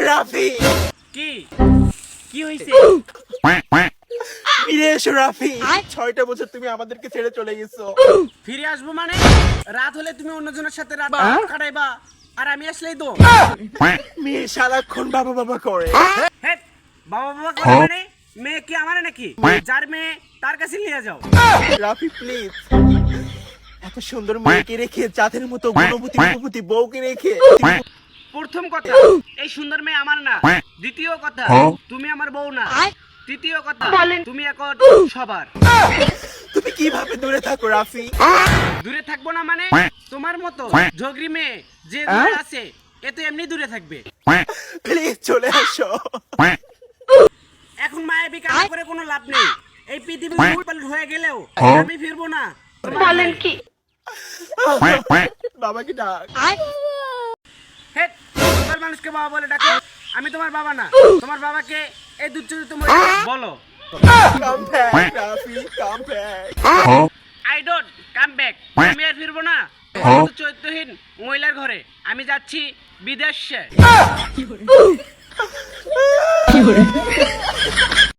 রাফি কি কি হইছে? ফিরে এসো রাফি। 6টা বছর তুমি আমাদেরকে ছেড়ে চলে গেছো। ফিরে আসবো মানে? রাত হলে তুমি অন্যজনের সাথে রাত কাটাইবা আর আমি আসলেই তো মেয়ে সারাক্ষণ বাবা বাবা করে। হেট, বাবা বাবা করে মানে? মেয়ে কি আমার নাকি? যার মেয়ে তার কাছে নিয়ে যাও। রাফি প্লিজ, এত সুন্দর মেয়েকে রেখে চাঁদের মতো গুণবতী রূপবতী বউকে রেখে প্রথম কথা, এই সুন্দর মেয়ে আমার না। দ্বিতীয় কথা, তুমি আমার বউ না। তৃতীয় কথা, তুমি এখন সবার। তুমি কিভাবে দূরে থাকো রাফি? দূরে থাকবো না মানে? তোমার মতো ঝগড়ি মেয়ে যে দূরে আছে এ তো এমনি দূরে থাকবে। প্লিজ চলে আসো। এখন মায়াবী কাজ করে কোনো লাভ নেই। এই পৃথিবী উলটপালট হয়ে গেলেও আমি ফিরবো না। বলেন কি? বাবাকে ডাক। হেট, তোমার মানুষকে বাবা বলে ডাকো। আমি তোমার বাবা না। তোমার বাবাকে এই দুধ তুমি বলো। Come back Rafi, come back. I don't come back. আমি আর ফিরবো না চৈত্যহীন মহিলার ঘরে। আমি যাচ্ছি বিদেশে।